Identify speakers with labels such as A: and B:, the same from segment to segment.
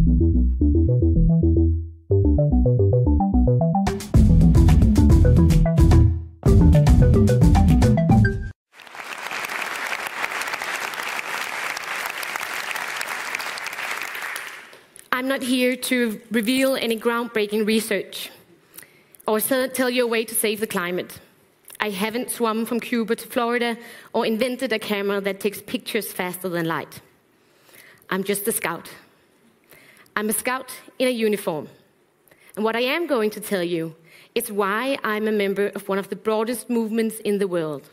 A: I'm not here to reveal any groundbreaking research or tell you a way to save the climate. I haven't swum from Cuba to Florida or invented a camera that takes pictures faster than light. I'm just a scout. I'm a scout in a uniform. And what I am going to tell you is why I'm a member of one of the broadest movements in the world.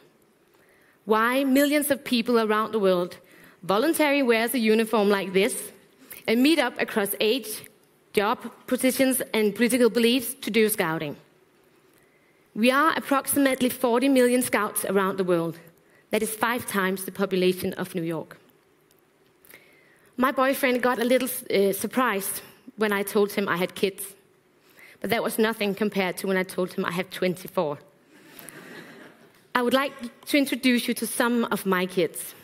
A: Why millions of people around the world voluntarily wear a uniform like this and meet up across age, job positions, and political beliefs to do scouting. We are approximately 40 million scouts around the world. That is 5 times the population of New York. My boyfriend got a little surprised when I told him I had kids. But that was nothing compared to when I told him I have 24. I would like to introduce you to some of my kids.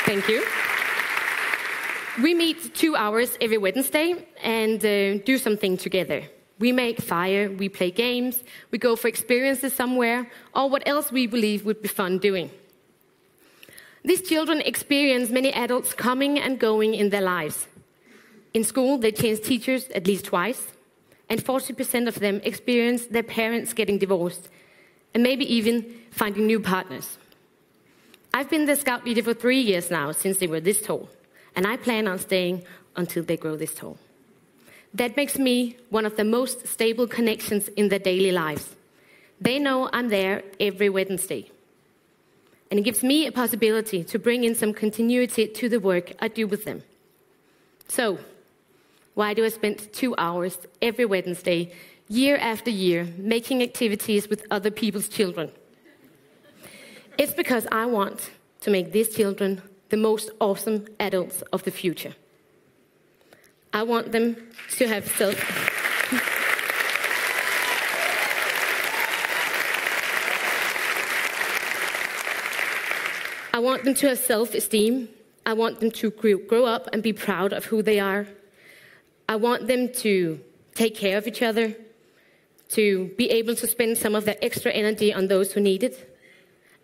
A: Thank you. We meet 2 hours every Wednesday and do something together. We make fire, we play games, we go for experiences somewhere, or what else we believe would be fun doing. These children experience many adults coming and going in their lives. In school, they change teachers at least twice, and 40% of them experience their parents getting divorced, and maybe even finding new partners. I've been the scout leader for 3 years now, since they were this tall, and I plan on staying until they grow this tall. That makes me one of the most stable connections in their daily lives. They know I'm there every Wednesday. And it gives me a possibility to bring in some continuity to the work I do with them. So, why do I spend 2 hours every Wednesday, year after year, making activities with other people's children? It's because I want to make these children the most awesome adults of the future. I want them to have self-esteem. I want them to grow up and be proud of who they are. I want them to take care of each other, to be able to spend some of their extra energy on those who need it.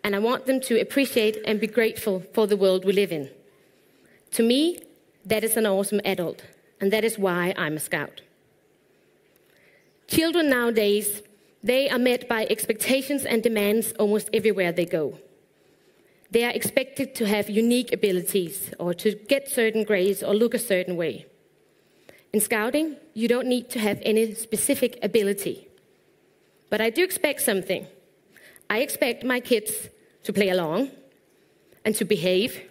A: And I want them to appreciate and be grateful for the world we live in. To me, that is an awesome adult, and that is why I'm a scout. Children nowadays, they are met by expectations and demands almost everywhere they go. They are expected to have unique abilities, or to get certain grades, or look a certain way. In scouting, you don't need to have any specific ability. But I do expect something. I expect my kids to play along, and to behave,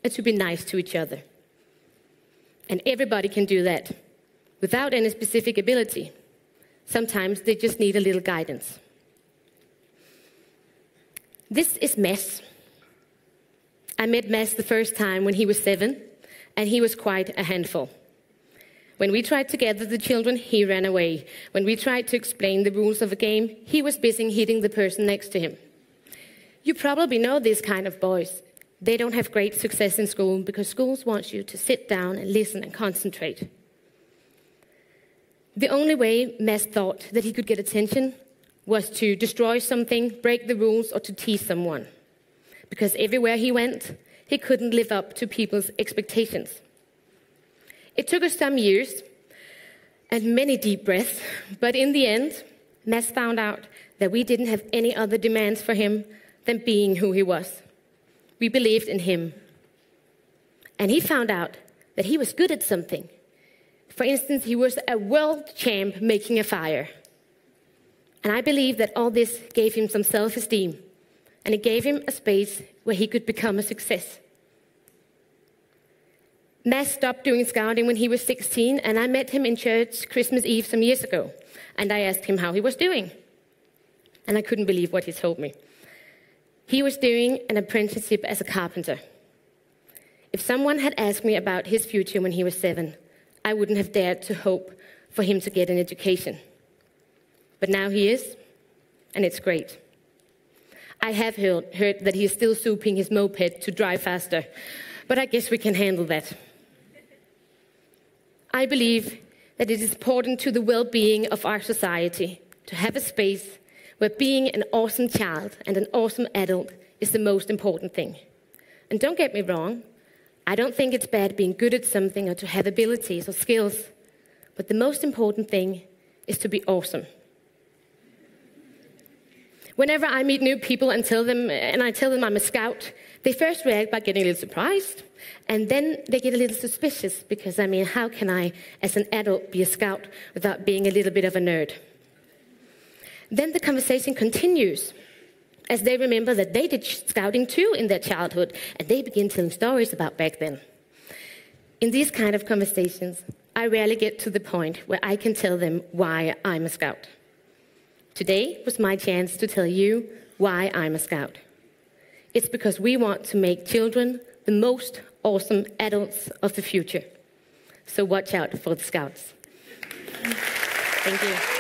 A: and to be nice to each other. And everybody can do that, without any specific ability. Sometimes they just need a little guidance. This is Mads. I met Mads the first time when he was 7, and he was quite a handful. When we tried to gather the children, he ran away. When we tried to explain the rules of a game, he was busy hitting the person next to him. You probably know these kind of boys. They don't have great success in school because schools want you to sit down and listen and concentrate. The only way Mads thought that he could get attention was to destroy something, break the rules, or to tease someone. Because everywhere he went, he couldn't live up to people's expectations. It took us some years and many deep breaths, but in the end, Mads found out that we didn't have any other demands for him than being who he was. We believed in him. And he found out that he was good at something. For instance, he was a world champ making a fire. And I believe that all this gave him some self-esteem, and it gave him a space where he could become a success. Mads stopped doing scouting when he was 16, and I met him in church Christmas Eve some years ago. And I asked him how he was doing. And I couldn't believe what he told me. He was doing an apprenticeship as a carpenter. If someone had asked me about his future when he was 7, I wouldn't have dared to hope for him to get an education. But now he is, and it's great. I have heard that he is still souping his moped to drive faster, but I guess we can handle that. I believe that it is important to the well-being of our society to have a space where being an awesome child and an awesome adult is the most important thing. And don't get me wrong, I don't think it's bad being good at something or to have abilities or skills, but the most important thing is to be awesome. Whenever I meet new people and I tell them I'm a scout, they first react by getting a little surprised, and then they get a little suspicious because, how can I, as an adult, be a scout without being a little bit of a nerd? Then the conversation continues as they remember that they did scouting too in their childhood, and they begin telling stories about back then. In these kind of conversations, I rarely get to the point where I can tell them why I'm a scout. Today was my chance to tell you why I'm a scout. It's because we want to make children the most awesome adults of the future. So watch out for the scouts. Thank you.